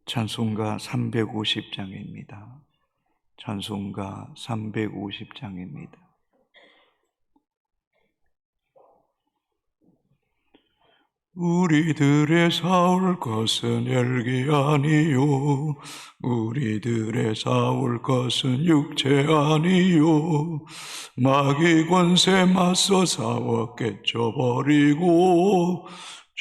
찬송가 350장입니다. 찬송가 350장입니다. 우리들의 싸울 것은 혈기 아니요, 우리들의 싸울 것은 육체 아니요, 마귀 권세 맞서 싸워 깨쳐버리고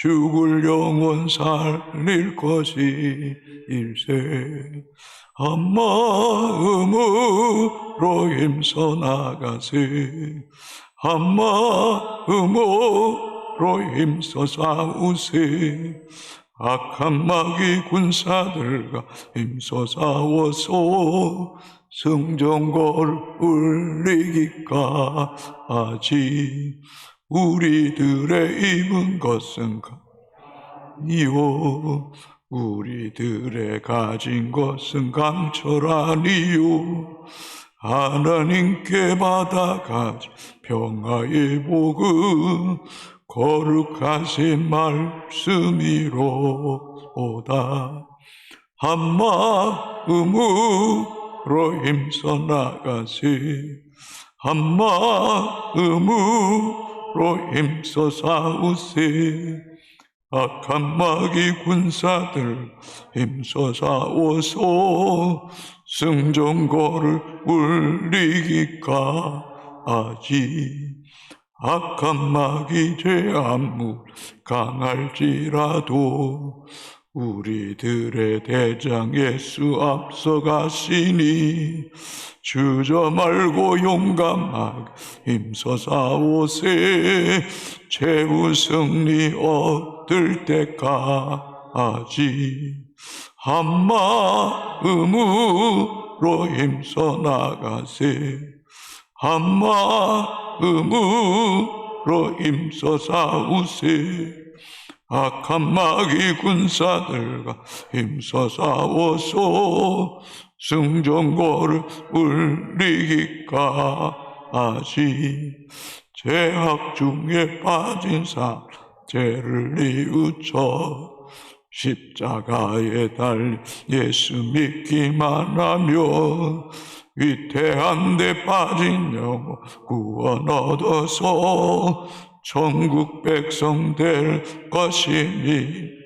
죽을 영혼 살릴 것이 일세. 한 마음으로 힘써 나가세. 한 마음으로 힘써 싸우세. 악한 마귀 군사들과 힘써 싸워서 승전거를 울리기까지. 우리들의 입은 것은 아니요, 우리들의 가진 것은 강철 아니요, 하나님께 받아가진 평화의 복은 거룩하신 말씀이로다. 한 마음으로 힘써 나가세. 한 마음으로 힘써 싸우세. 악한 마귀 군사들 힘써 싸워서 승전거를 울리기까지. 악한 마귀 죄악물 강할지라도 우리들의 대장 예수 앞서가시니 주저 말고 용감하게 힘써 싸우세. 최후 승리 얻을 때까지. 한 마음으로 힘써 나가세. 한 마음으로 힘써 싸우세. 악한 마귀 군사들과 힘써 싸워서 승전거를 울리기까지. 죄악 중에 빠진 사 죄를 뉘우쳐 십자가에 달린 예수 믿기만 하면 위태한 데 빠진 영혼 구원 얻어서 천국 백성 될 것이니.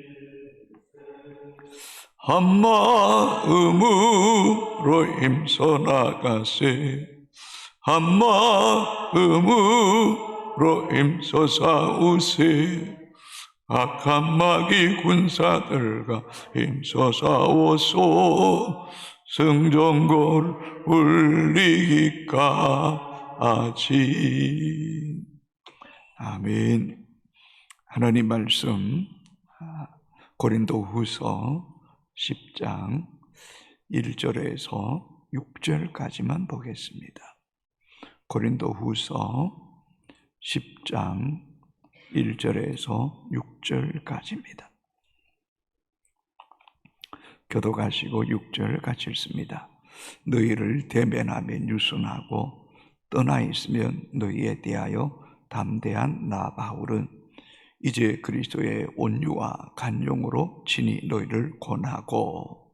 한 마음으로 힘써 나가세. 한 마음으로 힘써 싸우세. 악한 마귀 군사들과 힘써 싸워서 승전거를 울리기까지. 아멘. 하나님 말씀 고린도후서 10장 1절에서 6절까지만 보겠습니다. 고린도후서 10장 1절에서 6절까지입니다. 교독하시고 6절 같이 읽습니다. 너희를 대면하며 유순하고 떠나 있으면 너희에 대하여 담대한 나 바울은 이제 그리스도의 온유와 간용으로 친히 너희를 권하고.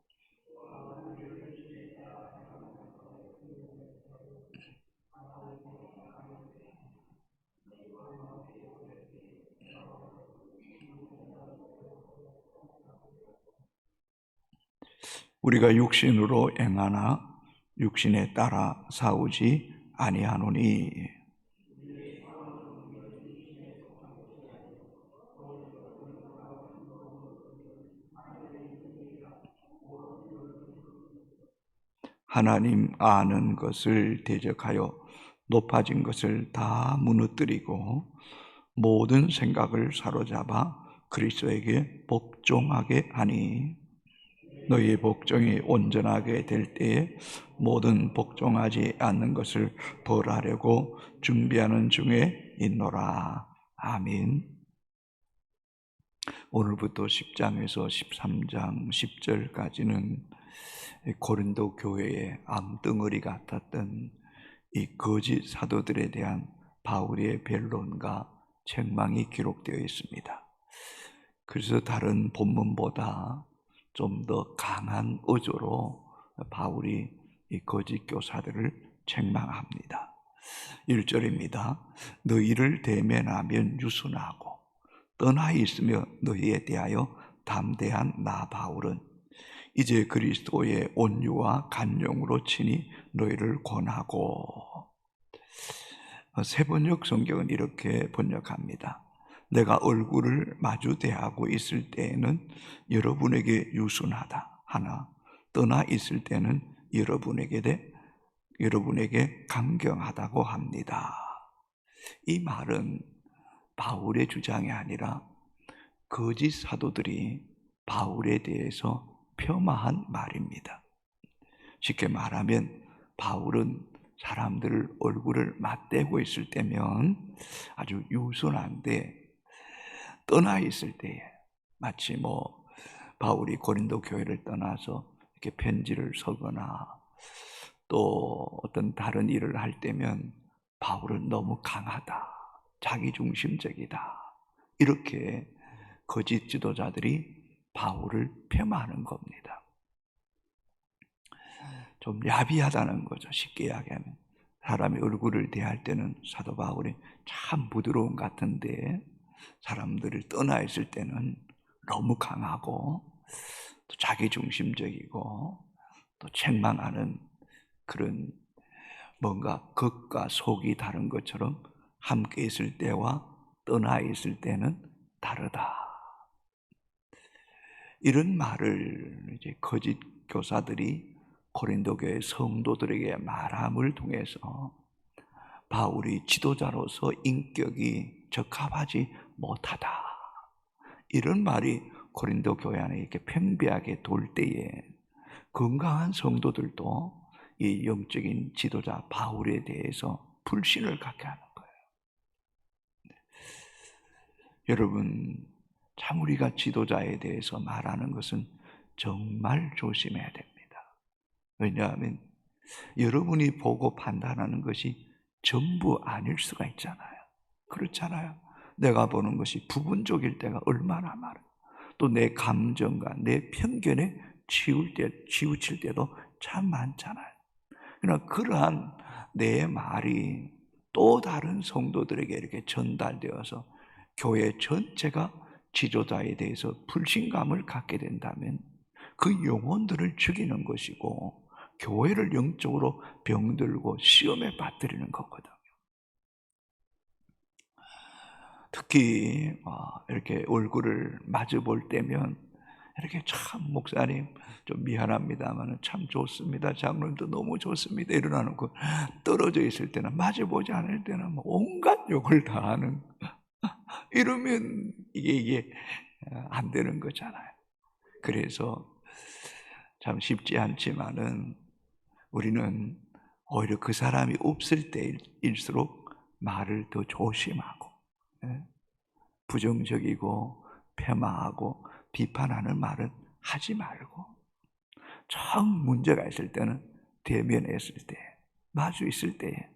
우리가 육신으로 행하나 육신에 따라 싸우지 아니하노니. 하나님 아는 것을 대적하여 높아진 것을 다 무너뜨리고 모든 생각을 사로잡아 그리스도에게 복종하게 하니. 너희의 복종이 온전하게 될 때에 모든 복종하지 않는 것을 벌하려고 준비하는 중에 있노라. 아멘. 오늘부터 10장에서 13장 10절까지는 고린도 교회의 암덩어리 같았던 이 거짓 사도들에 대한 바울의 변론과 책망이 기록되어 있습니다. 그래서 다른 본문보다 좀 더 강한 어조로 바울이 이 거짓 교사들을 책망합니다. 1절입니다. 너희를 대면하면 유순하고 떠나 있으며 너희에 대하여 담대한 나 바울은 이제 그리스도의 온유와 간용으로 친히 너희를 권하고. 세번역 성경은 이렇게 번역합니다. 내가 얼굴을 마주 대하고 있을 때에는 여러분에게 유순하다 하나 떠나 있을 때는 여러분에게 강경하다고 합니다. 이 말은 바울의 주장이 아니라 거짓 사도들이 바울에 대해서 폄하한 말입니다. 쉽게 말하면 바울은 사람들 얼굴을 맞대고 있을 때면 아주 유순한데 떠나 있을 때에 마치 바울이 고린도 교회를 떠나서 이렇게 편지를 쓰거나 또 어떤 다른 일을 할 때면 바울은 너무 강하다, 자기중심적이다, 이렇게 거짓 지도자들이 바울을 폄하하는 겁니다. 좀 야비하다는 거죠. 쉽게 이야기하면 사람이 얼굴을 대할 때는 사도 바울이 참 부드러운 것 같은데 사람들을 떠나 있을 때는 너무 강하고 또 자기중심적이고 또 책망하는 그런 뭔가 겉과 속이 다른 것처럼 함께 있을 때와 떠나 있을 때는 다르다. 이런 말을 이제 거짓 교사들이 고린도 교회 성도들에게 말함을 통해서 바울이 지도자로서 인격이 적합하지 못하다, 이런 말이 고린도 교회 안에 이렇게 팽배하게 돌 때에 건강한 성도들도 이 영적인 지도자 바울에 대해서 불신을 갖게 하는 거예요. 여러분, 참 우리가 지도자에 대해서 말하는 것은 정말 조심해야 됩니다. 왜냐하면 여러분이 보고 판단하는 것이 전부 아닐 수가 있잖아요. 그렇잖아요. 내가 보는 것이 부분적일 때가 얼마나 많아요. 또 내 감정과 내 편견에 치우칠 때도 참 많잖아요. 그러나 그러한 내 말이 또 다른 성도들에게 이렇게 전달되어서 교회 전체가 지도자에 대해서 불신감을 갖게 된다면 그 영혼들을 죽이는 것이고 교회를 영적으로 병들고 시험에 빠뜨리는 거거든요. 특히 이렇게 얼굴을 마주 볼 때면 이렇게 참 목사님 좀 미안합니다만 참 좋습니다, 장로님도 너무 좋습니다 이러놓고 떨어져 있을 때는, 마주 보지 않을 때는 온갖 욕을 다 하는 이러면 이게 안 되는 거잖아요. 그래서 참 쉽지 않지만은 우리는 오히려 그 사람이 없을 때일수록 말을 더 조심하고 부정적이고 폄하하고 비판하는 말은 하지 말고 정 문제가 있을 때는 대면했을 때, 마주 있을 때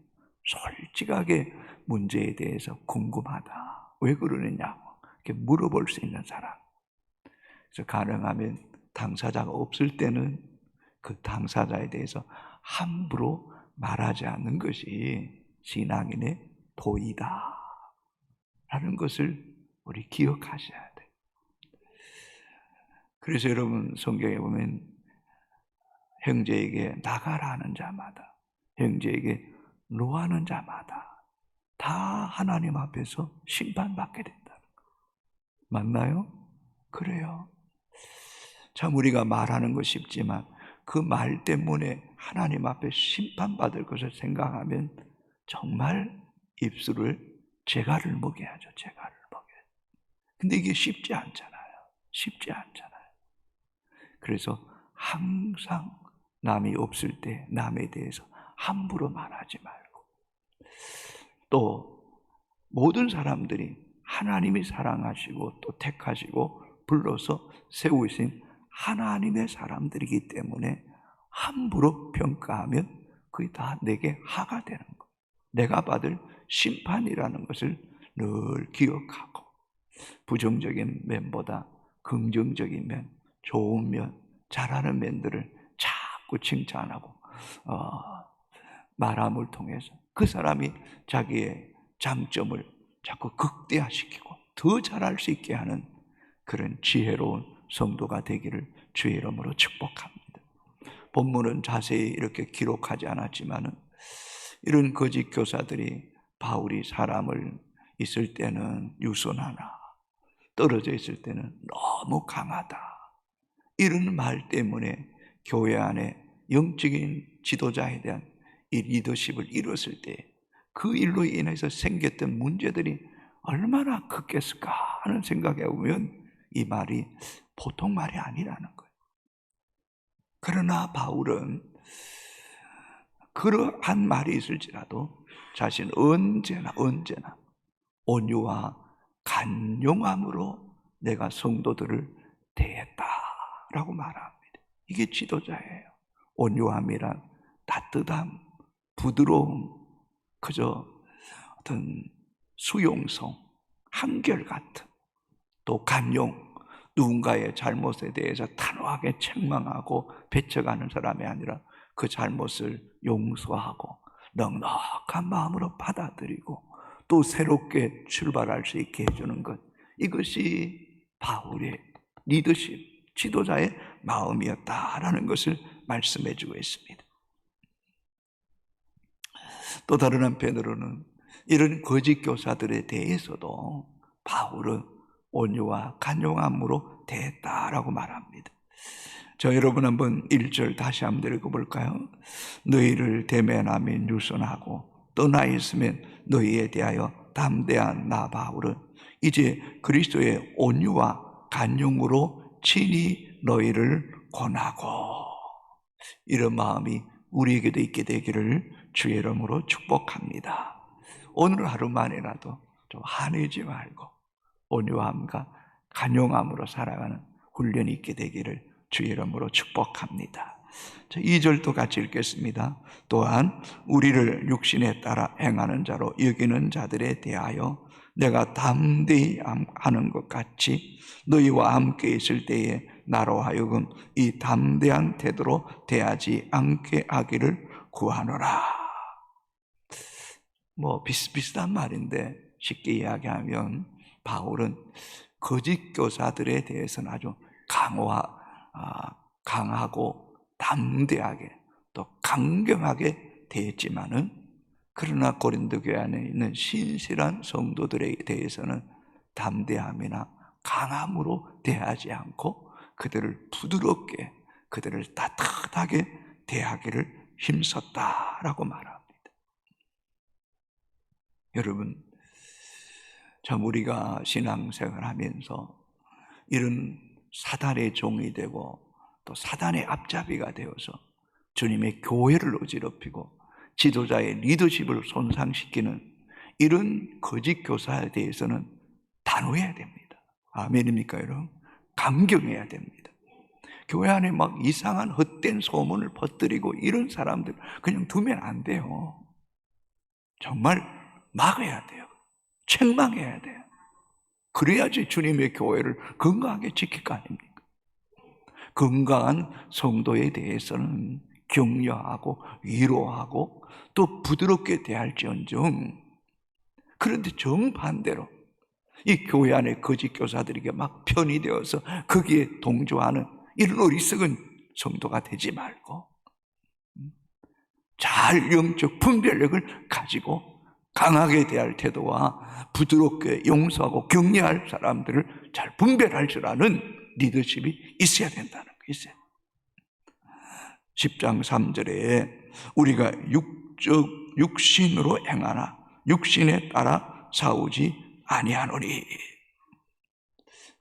솔직하게 문제에 대해서 궁금하다, 왜 그러느냐고 이렇게 물어볼 수 있는 사람. 그래서 가능하면 당사자가 없을 때는 그 당사자에 대해서 함부로 말하지 않는 것이 신앙인의 도이다 라는 것을 우리 기억하셔야 돼요. 그래서 여러분 성경에 보면 형제에게 나가라 하는 자마다, 형제에게 노하는 자마다 다 하나님 앞에서 심판받게 된다는 거 맞나요? 그래요. 참 우리가 말하는 거 쉽지만 그 말 때문에 하나님 앞에 심판받을 것을 생각하면 정말 입술을 재갈을 먹여야죠. 재갈을 먹여야죠. 근데 이게 쉽지 않잖아요. 쉽지 않잖아요. 그래서 항상 남이 없을 때 남에 대해서 함부로 말하지 말고, 또 모든 사람들이 하나님이 사랑하시고 또 택하시고 불러서 세우신 하나님의 사람들이기 때문에 함부로 평가하면 그게 다 내게 하가 되는 거예요. 내가 받을 심판이라는 것을 늘 기억하고 부정적인 면보다 긍정적인 면, 좋은 면, 잘하는 면들을 자꾸 칭찬하고 말함을 통해서 그 사람이 자기의 장점을 자꾸 극대화시키고 더 잘할 수 있게 하는 그런 지혜로운 성도가 되기를 주의 이름으로 축복합니다. 본문은 자세히 이렇게 기록하지 않았지만은 이런 거짓 교사들이 바울이 사람을 있을 때는 유순하나 떨어져 있을 때는 너무 강하다, 이런 말 때문에 교회 안에 영적인 지도자에 대한 이 리더십을 잃었을 때 그 일로 인해서 생겼던 문제들이 얼마나 크겠을까 하는 생각에 보면 이 말이 보통 말이 아니라는 거예요. 그러나 바울은 그러한 말이 있을지라도 자신 언제나 온유와 간용함으로 내가 성도들을 대했다라고 말합니다. 이게 지도자예요. 온유함이란 따뜻함, 부드러움, 그저 어떤 수용성, 한결같은, 또 간용, 누군가의 잘못에 대해서 단호하게 책망하고 배척하는 사람이 아니라 그 잘못을 용서하고 넉넉한 마음으로 받아들이고 또 새롭게 출발할 수 있게 해주는 것, 이것이 바울의 리더십, 지도자의 마음이었다라는 것을 말씀해 주고 있습니다. 또 다른 한편으로는 이런 거짓 교사들에 대해서도 바울은 온유와 간용함으로 대했다라고 말합니다. 저 여러분 한번 1절 다시 한번 읽어볼까요? 너희를 대면하면 유순하고 떠나 있으면 너희에 대하여 담대한 나 바울은 이제 그리스도의 온유와 간용으로 친히 너희를 권하고, 이런 마음이 우리에게도 있게 되기를 주의 이름으로 축복합니다. 오늘 하루만이라도 좀 화내지 말고 온유함과 간용함으로 살아가는 훈련이 있게 되기를 주의 이름으로 축복합니다. 2절도 같이 읽겠습니다. 또한 우리를 육신에 따라 행하는 자로 여기는 자들에 대하여 내가 담대히 하는 것 같이 너희와 함께 있을 때에 나로 하여금 이 담대한 태도로 대하지 않게 하기를 구하노라. 비슷비슷한 말인데 쉽게 이야기하면 바울은 거짓 교사들에 대해서는 아주 강하고 담대하게 또 강경하게 대했지만은, 그러나 고린도 교회 안에 있는 신실한 성도들에 대해서는 담대함이나 강함으로 대하지 않고 그들을 부드럽게, 그들을 따뜻하게 대하기를 힘썼다라고 말합니다. 여러분, 참 우리가 신앙생활 하면서 이런 사단의 종이 되고 또 사단의 앞잡이가 되어서 주님의 교회를 어지럽히고 지도자의 리더십을 손상시키는 이런 거짓 교사에 대해서는 단호해야 됩니다. 아멘입니까 여러분? 강경해야 됩니다. 교회 안에 막 이상한 헛된 소문을 퍼뜨리고 이런 사람들 그냥 두면 안 돼요. 정말 막아야 돼요. 책망해야 돼요. 그래야지 주님의 교회를 건강하게 지킬 거 아닙니까? 건강한 성도에 대해서는 격려하고 위로하고 또 부드럽게 대할지언정, 그런데 정반대로 이 교회 안에 거짓 교사들에게 막 편이 되어서 거기에 동조하는 이런 어리석은 성도가 되지 말고 잘 영적 분별력을 가지고 강하게 대할 태도와 부드럽게 용서하고 격려할 사람들을 잘 분별할 줄 아는 리더십이 있어야 된다는 거예요. 10장 3절에 우리가 육신으로 행하나 육신에 따라 싸우지 아니하노니,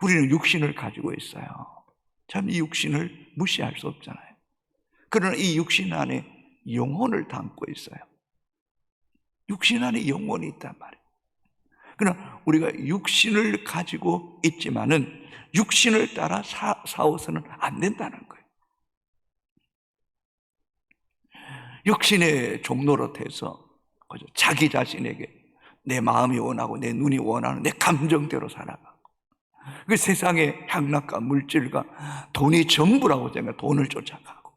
우리는 육신을 가지고 있어요. 참 이 육신을 무시할 수 없잖아요. 그러나 이 육신 안에 영혼을 담고 있어요. 육신 안에 영혼이 있단 말이에요. 그러나 우리가 육신을 가지고 있지만은 육신을 따라 싸워서는 안 된다는 거예요. 육신의 종노릇해서 자기 자신에게 내 마음이 원하고 내 눈이 원하는 내 감정대로 살아가고, 그 세상의 향락과 물질과 돈이 전부라고 생각, 돈을 쫓아가고,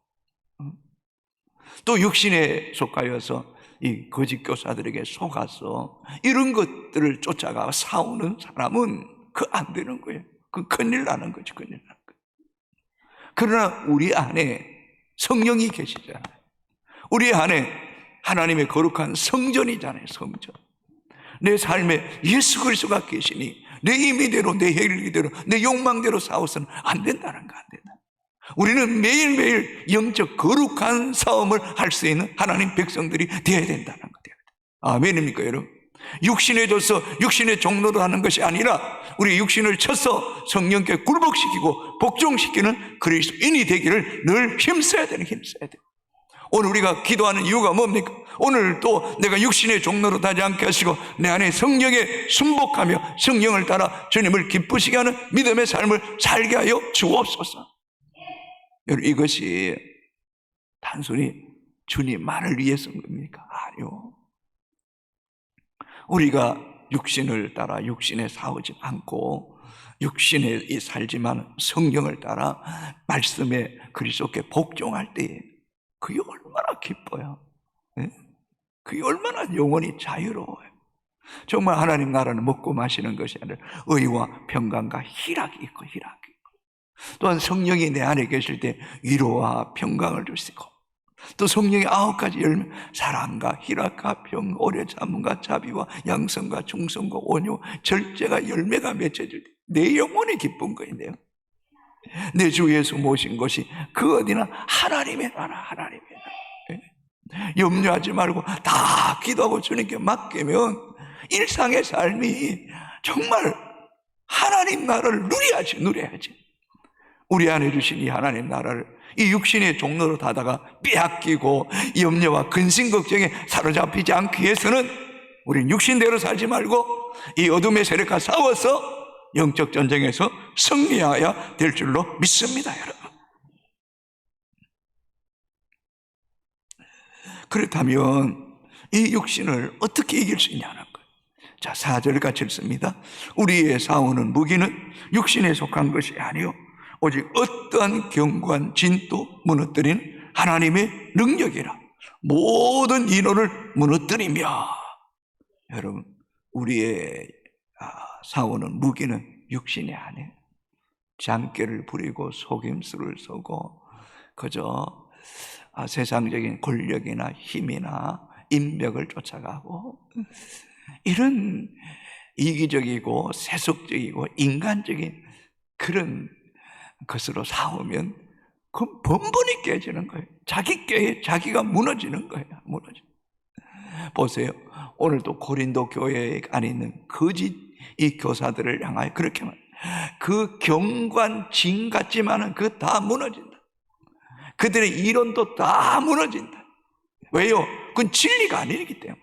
또 육신에 속하여서 이 거짓 교사들에게 속아서 이런 것들을 쫓아가 싸우는 사람은 그 안 되는 거예요. 그 큰일 나는 거지, 큰일 나는 거예요. 그러나 우리 안에 성령이 계시잖아요. 우리 안에 하나님의 거룩한 성전이잖아요, 성전. 내 삶에 예수 그리스도가 계시니 내 임의대로, 내 혈기대로, 내 욕망대로 싸워서는 안 된다는 거, 안 된다. 우리는 매일매일 영적 거룩한 싸움을 할 수 있는 하나님 백성들이 되어야 된다는 거예요. 아멘입니까, 여러분? 육신에 져서 육신의 종로로 하는 것이 아니라 우리 육신을 쳐서 성령께 굴복시키고 복종시키는 그리스도인이 되기를 늘 힘써야 돼요. 오늘 우리가 기도하는 이유가 뭡니까? 오늘 또 내가 육신의 종로로 하지 않게 하시고 내 안에 성령에 순복하며 성령을 따라 주님을 기쁘시게 하는 믿음의 삶을 살게 하여 주옵소서. 여러분, 이것이 단순히 주님만을 위해서인 겁니까? 아니요. 우리가 육신을 따라 육신에 싸우지 않고 육신에 살지만 성령을 따라 말씀에 그리스도께 복종할 때 그게 얼마나 기뻐요. 네? 그게 얼마나 영원히 자유로워요. 정말 하나님 나라는 먹고 마시는 것이 아니라 의와 평강과 희락이 있고 또한 성령이 내 안에 계실 때 위로와 평강을 주시고 또 성령의 9가지 열매, 사랑과 희락과 평, 오래 참음과 자비와 양성과 충성과 온유, 절제가 열매가 맺혀질 때 내 영혼이 기쁜 거인데요. 내 주 예수 모신 것이 그 어디나 하나님의 나라, 하나님의 나라. 염려하지 말고 다 기도하고 주님께 맡기면 일상의 삶이 정말 하나님 나라를 누려야지. 우리 안에 주신 이 하나님 나라를 이 육신의 종로로 다다가 빼앗기고 염려와 근심 걱정에 사로잡히지 않기 위해서는 우린 육신대로 살지 말고 이 어둠의 세력과 싸워서 영적 전쟁에서 승리해야 될 줄로 믿습니다, 여러분. 그렇다면 이 육신을 어떻게 이길 수 있냐는 거예요. 자, 4절 같이 읽습니다. 우리의 싸우는 무기는 육신에 속한 것이 아니요 오직 어떠한 견고한 진도 무너뜨리는 하나님의 능력이라. 모든 인원을 무너뜨리며. 여러분, 우리의 싸우는 무기는 육신이 아니에요. 장깨를 부리고 속임수를 쏘고 그저 세상적인 권력이나 힘이나 인맥을 쫓아가고 이런 이기적이고 세속적이고 인간적인 그런 것으로 싸우면 그 번번이 깨지는 거예요. 자기 꾀에 자기가 무너지는 거예요. 보세요. 오늘도 고린도 교회에 안에 있는 거짓 이 교사들을 향하여 그렇게 말. 그 경관진 같지만은 그 다 무너진다. 그들의 이론도 다 무너진다. 왜요? 그건 진리가 아니기 때문에.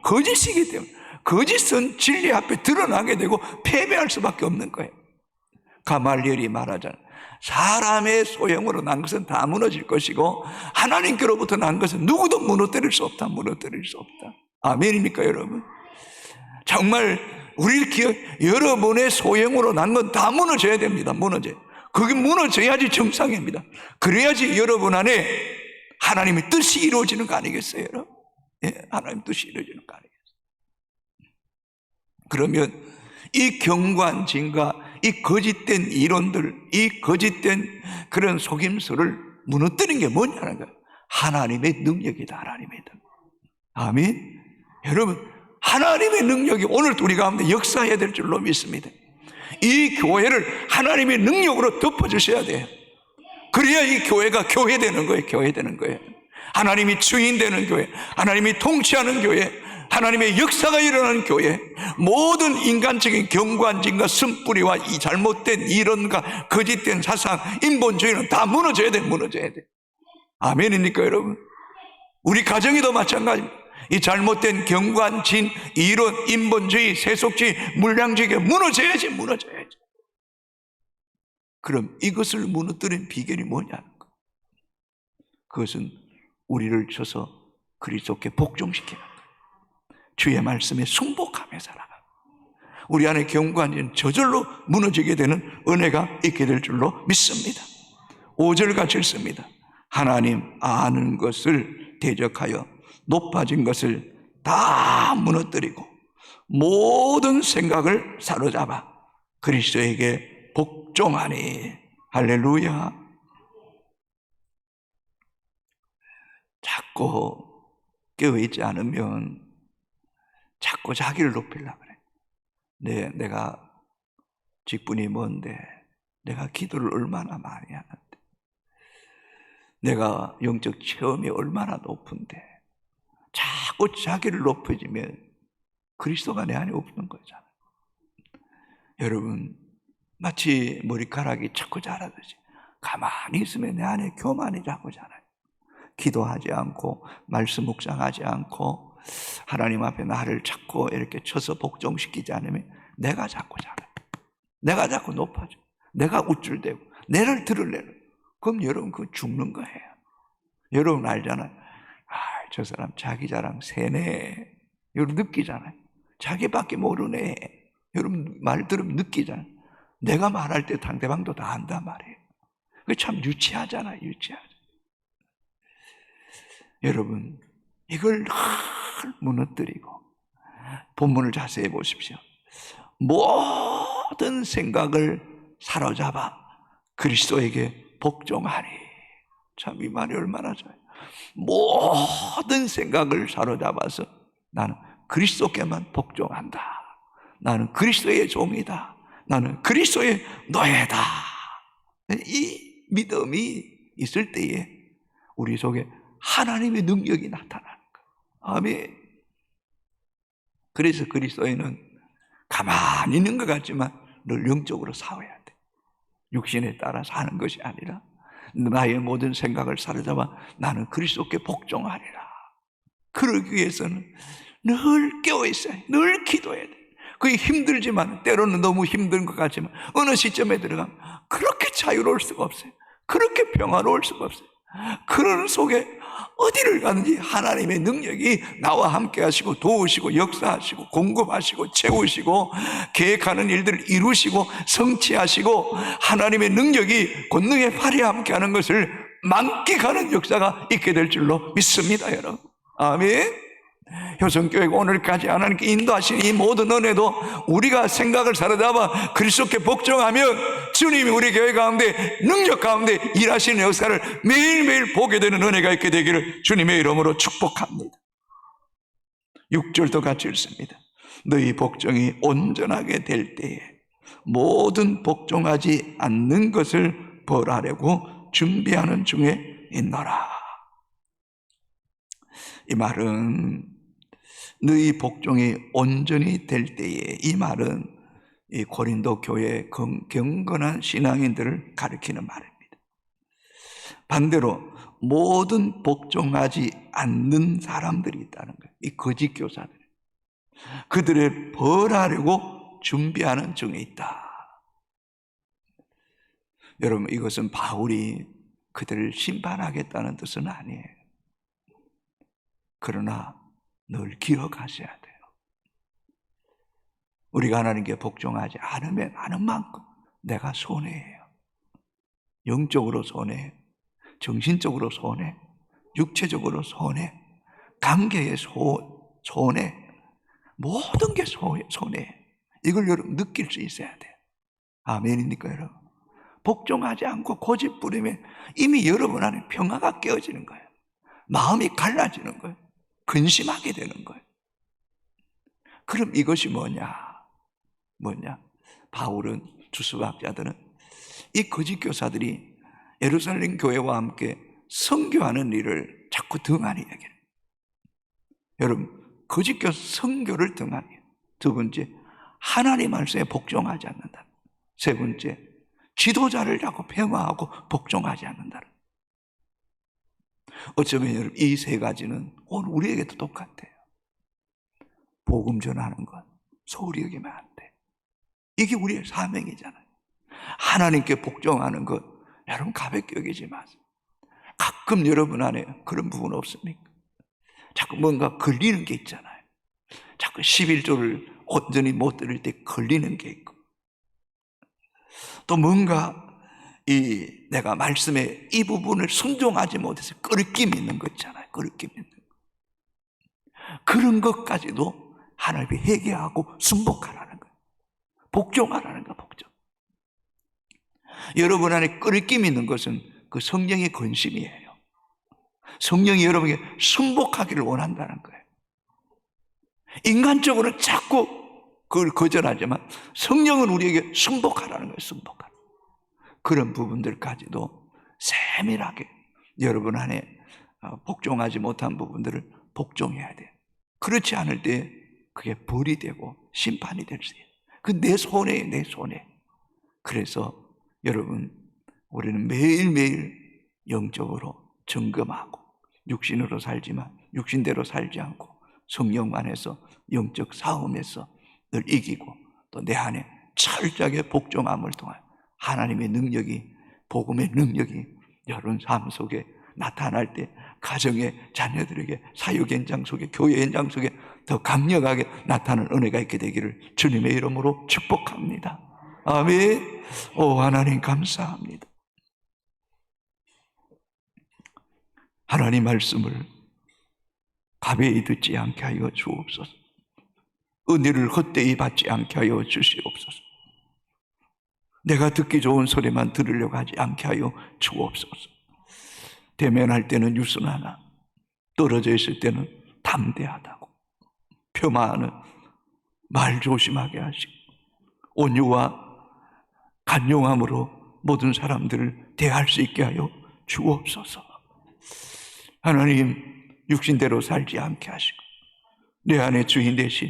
거짓이기 때문에. 거짓은 진리 앞에 드러나게 되고 패배할 수밖에 없는 거예요. 가말리엘이 말하잖아요. 사람의 소형으로 난 것은 다 무너질 것이고 하나님께로부터 난 것은 누구도 무너뜨릴 수 없다. 아멘입니까, 여러분? 정말 여러분의 소형으로 난 건 다 무너져야 됩니다. 그게 무너져야지 정상입니다. 그래야지 여러분 안에 하나님의 뜻이 이루어지는 거 아니겠어요, 여러분? 예, 하나님의 뜻이 이루어지는 거 아니겠어요? 그러면 이 경관진과 이 거짓된 이론들, 이 거짓된 그런 속임수를 무너뜨리는 게 뭐냐는 거예요. 하나님의 능력이다. 아멘. 여러분, 하나님의 능력이 오늘 우리 가운데 역사해야 될 줄로 믿습니다. 이 교회를 하나님의 능력으로 덮어주셔야 돼요. 그래야 이 교회가 교회되는 거예요. 하나님이 주인 되는 교회, 하나님이 통치하는 교회, 하나님의 역사가 일어나는 교회, 모든 인간적인 경관진과 쓴뿌리와 이 잘못된 이론과 거짓된 사상, 인본주의는 다 무너져야 돼. 아멘입니까, 여러분? 우리 가정에도 마찬가지입니다. 이 잘못된 경관진, 이론, 인본주의, 세속주의, 물량주의가 무너져야지. 그럼 이것을 무너뜨린 비결이 뭐냐는 거. 그것은 우리를 쳐서 그리스도께 복종시키는 거예요. 주의 말씀에 순복하며 살아가고 우리 안에 경관진 저절로 무너지게 되는 은혜가 있게 될 줄로 믿습니다. 5절 같이 읽습니다. 하나님 아는 것을 대적하여 높아진 것을 다 무너뜨리고 모든 생각을 사로잡아 그리스도에게 복종하니. 할렐루야. 자꾸 깨어있지 않으면 자꾸 자기를 높이려고 그래. 내가 직분이 뭔데, 내가 기도를 얼마나 많이 하는데, 내가 영적 체험이 얼마나 높은데, 자꾸 자기를 높여지면 그리스도가 내 안에 없는 거잖아요. 여러분, 마치 머리카락이 자꾸 자라듯이 가만히 있으면 내 안에 교만이 자꾸 자라요. 기도하지 않고 말씀 묵상하지 않고 하나님 앞에 나를 자꾸 이렇게 쳐서 복종시키지 않으면 내가 자꾸 자라요. 내가 자꾸 높아져. 내가 우쭐대고 내를 들으려고. 그럼 여러분 그거 죽는 거예요. 여러분 알잖아요. 저 사람 자기 자랑 세네. 여러분 느끼잖아요. 자기밖에 모르네. 여러분 말 들으면 느끼잖아요. 내가 말할 때 상대방도 다 안단 말이에요. 그게 참 유치하잖아요. 유치하죠. 여러분 이걸 무너뜨리고 본문을 자세히 보십시오. 모든 생각을 사로잡아 그리스도에게 복종하니. 참 이 말이 얼마나 좋아요. 모든 생각을 사로잡아서 나는 그리스도께만 복종한다. 나는 그리스도의 종이다. 나는 그리스도의 노예다. 이 믿음이 있을 때에 우리 속에 하나님의 능력이 나타나는 거예요. 아멘. 그래서 그리스도인은 가만히 있는 것 같지만 늘 영적으로 싸워야 돼. 육신에 따라 사는 것이 아니라 나의 모든 생각을 사로잡아 나는 그리스도께 복종하리라. 그러기 위해서는 늘 깨어있어야 돼. 늘 기도해야 돼. 그게 힘들지만, 때로는 너무 힘든 것 같지만 어느 시점에 들어가면 그렇게 자유로울 수가 없어요. 그렇게 평화로울 수가 없어요. 그런 속에 어디를 가든지 하나님의 능력이 나와 함께 하시고 도우시고 역사하시고 공급하시고 채우시고 계획하는 일들을 이루시고 성취하시고 하나님의 능력이 권능의 팔이 함께 하는 것을 만끽하는 역사가 있게 될 줄로 믿습니다, 여러분. 아멘. 효성교회가 오늘까지 하나님께 인도하신 이 모든 은혜도 우리가 생각을 사로잡아 그리스도께 복종하면 주님이 우리 교회 가운데 능력 가운데 일하시는 역사를 매일매일 보게 되는 은혜가 있게 되기를 주님의 이름으로 축복합니다. 6절도 같이 읽습니다. 너희 복종이 온전하게 될 때에 모든 복종하지 않는 것을 벌하려고 준비하는 중에 있노라. 이 말은 너희 복종이 온전히 될 때에, 이 말은 이 고린도 교회의 경건한 신앙인들을 가리키는 말입니다. 반대로 모든 복종하지 않는 사람들이 있다는 거예요. 이 거짓 교사들, 그들을 벌하려고 준비하는 중에 있다. 여러분, 이것은 바울이 그들을 심판하겠다는 뜻은 아니에요. 그러나 늘 기억하셔야 돼요. 우리가 하나님께 복종하지 않으면 하는 만큼 내가 손해예요. 영적으로 손해, 정신적으로 손해, 육체적으로 손해, 관계의 손해, 모든 게 손해. 이걸 여러분 느낄 수 있어야 돼요. 아멘입니까, 여러분? 복종하지 않고 고집 부리면 이미 여러분 안에 평화가 깨어지는 거예요. 마음이 갈라지는 거예요. 근심하게 되는 거예요. 그럼 이것이 뭐냐? 바울은, 주수학자들은 이 거짓 교사들이 예루살렘 교회와 함께 선교하는 일을 자꾸 등한히 얘기해요. 여러분, 거짓 교사 선교를 등한히 해요. 두 번째, 하나님 말씀에 복종하지 않는다. 세 번째, 지도자를 자꾸 폐화하고 복종하지 않는다. 어쩌면 여러분 이 세 가지는 오늘 우리에게도 똑같아요. 복음 전하는 것 소홀히 여기면 안 돼. 이게 우리의 사명이잖아요. 하나님께 복종하는 것 여러분 가볍게 여기지 마세요. 가끔 여러분 안에 그런 부분 없습니까? 자꾸 뭔가 걸리는 게 있잖아요. 자꾸 11조를 온전히 못 들을 때 걸리는 게 있고, 또 뭔가 내가 말씀에 이 부분을 순종하지 못해서 끄리낌 있는 거 있잖아요. 끄리낌 있는 거. 그런 것까지도 하나님이 회개하고 순복하라는 거예요. 복종하라는 거예요. 복종. 여러분 안에 끄리낌 있는 것은 그 성령의 권심이에요. 성령이 여러분에게 순복하기를 원한다는 거예요. 인간적으로는 자꾸 그걸 거절하지만 성령은 우리에게 순복하라는 거예요. 순복하라. 그런 부분들까지도 세밀하게 여러분 안에 복종하지 못한 부분들을 복종해야 돼요. 그렇지 않을 때 그게 벌이 되고 심판이 될 수 있어요. 그 내 손에, 내 손에. 그래서 여러분, 우리는 매일매일 영적으로 점검하고 육신으로 살지만 육신대로 살지 않고 성령 안에서 영적 싸움에서 늘 이기고 또 내 안에 철저하게 복종함을 통하여 하나님의 능력이, 복음의 능력이 여러분 삶 속에 나타날 때 가정의 자녀들에게, 사역 현장 속에, 교회 현장 속에 더 강력하게 나타나는 은혜가 있게 되기를 주님의 이름으로 축복합니다. 아멘. 오 하나님 감사합니다. 하나님 말씀을 가벼이 듣지 않게 하여 주옵소서. 은혜를 헛되이 받지 않게 하여 주시옵소서. 내가 듣기 좋은 소리만 들으려고 하지 않게 하여 주옵소서. 대면할 때는 유순하나 떨어져 있을 때는 담대하다고, 표마하는 말 조심하게 하시고 온유와 간용함으로 모든 사람들을 대할 수 있게 하여 주옵소서. 하나님, 육신대로 살지 않게 하시고 내 안에 주인 되신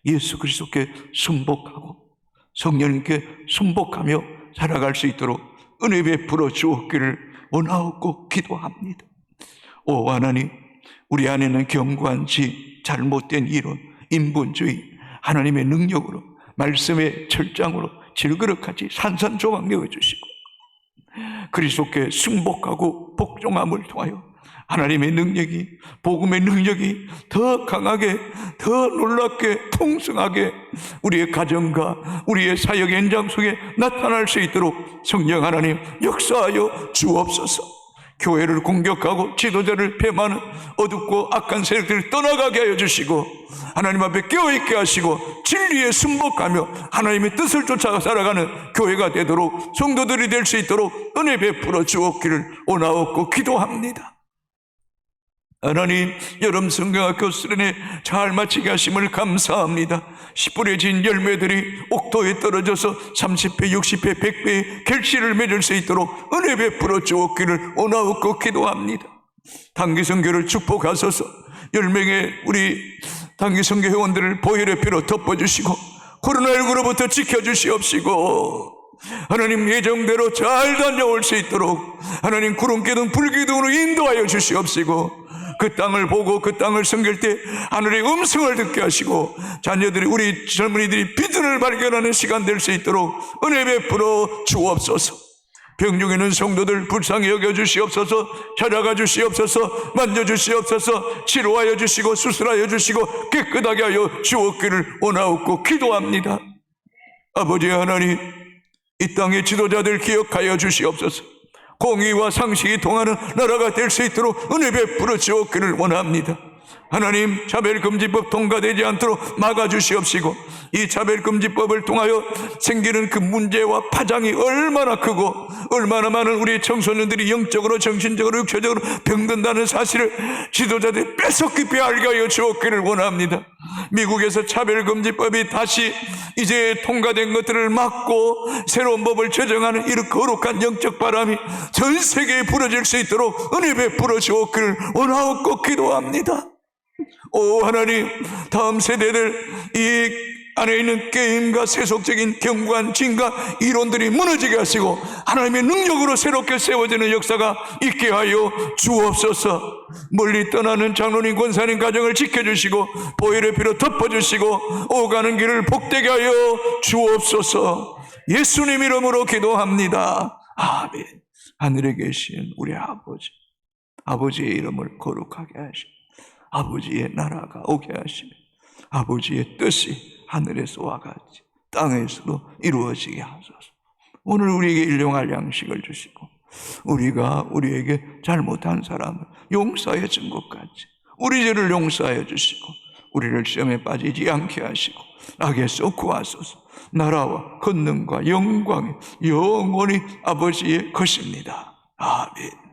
예수 그리스도께 순복하고 성령님께 순복하며 살아갈 수 있도록 은혜 베풀어 주옵기를 원하옵고 기도합니다. 오 하나님, 우리 안에는 견고한 지, 잘못된 이론, 인본주의, 하나님의 능력으로, 말씀의 철장으로 질그릇같이 산산조각 내어주시고 그리스도께 순복하고 복종함을 통하여 하나님의 능력이, 복음의 능력이 더 강하게, 더 놀랍게, 풍성하게 우리의 가정과 우리의 사역 현장 속에 나타날 수 있도록 성령 하나님 역사하여 주옵소서. 교회를 공격하고 지도자를 폐하는 어둡고 악한 세력들을 떠나가게 하여 주시고 하나님 앞에 깨어있게 하시고 진리에 순복하며 하나님의 뜻을 쫓아 살아가는 교회가 되도록, 성도들이 될 수 있도록 은혜 베풀어 주옵기를 원하옵고 기도합니다. 하나님, 여름 성경학교 수련회 잘 마치게 하심을 감사합니다. 씨 뿌려진 열매들이 옥토에 떨어져서 30배, 60배, 100배의 결실을 맺을 수 있도록 은혜 베풀어 주옵기를 원하옵고 기도합니다. 단기선교를 축복하소서. 10명의 우리 단기선교 회원들을 보혈의 피로 덮어주시고 코로나19로부터 지켜주시옵시고 하나님 예정대로 잘 다녀올 수 있도록 하나님 구름기둥 불기둥으로 인도하여 주시옵시고 그 땅을 보고 그 땅을 섬길 때 하늘의 음성을 듣게 하시고 자녀들이, 우리 젊은이들이 비전을 발견하는 시간 될 수 있도록 은혜 베풀어 주옵소서. 병중에는 성도들 불쌍히 여겨주시옵소서. 찾아가 주시옵소서. 만져주시옵소서. 치료하여 주시고 수술하여 주시고 깨끗하게 하여 주옵기를 원하옵고 기도합니다. 아버지 하나님, 이 땅의 지도자들 기억하여 주시옵소서. 공의와 상식이 통하는 나라가 될 수 있도록 은혜 베풀어 주옵기를 원합니다. 하나님, 차별금지법 통과되지 않도록 막아주시옵시고 이 차별금지법을 통하여 생기는 그 문제와 파장이 얼마나 크고 얼마나 많은 우리 청소년들이 영적으로, 정신적으로, 육체적으로 병든다는 사실을 지도자들이 뺏어깊이 알게 하여 주옵기를 원합니다. 미국에서 차별금지법이 다시 이제 통과된 것들을 막고 새로운 법을 제정하는 이런 거룩한 영적 바람이 전 세계에 불어질 수 있도록 은혜 베풀어 주옵기를 원하옵고 기도합니다. 오 하나님, 다음 세대들 이 안에 있는 게임과 세속적인 견고한 진과 이론들이 무너지게 하시고 하나님의 능력으로 새롭게 세워지는 역사가 있게 하여 주옵소서. 멀리 떠나는 장로님, 권사님 가정을 지켜주시고 보혈의 피로 덮어주시고 오가는 길을 복되게 하여 주옵소서. 예수님 이름으로 기도합니다. 아멘. 하늘에 계신 우리 아버지, 아버지의 이름을 거룩하게 하시고 아버지의 나라가 오게 하시며 아버지의 뜻이 하늘에서와 같이 땅에서도 이루어지게 하소서. 오늘 우리에게 일용할 양식을 주시고 우리가 우리에게 잘못한 사람을 용서해 준 것 같이 우리 죄를 용서해 주시고 우리를 시험에 빠지지 않게 하시고 악에서 구하소서. 나라와 권능과 영광이 영원히 아버지의 것입니다. 아멘.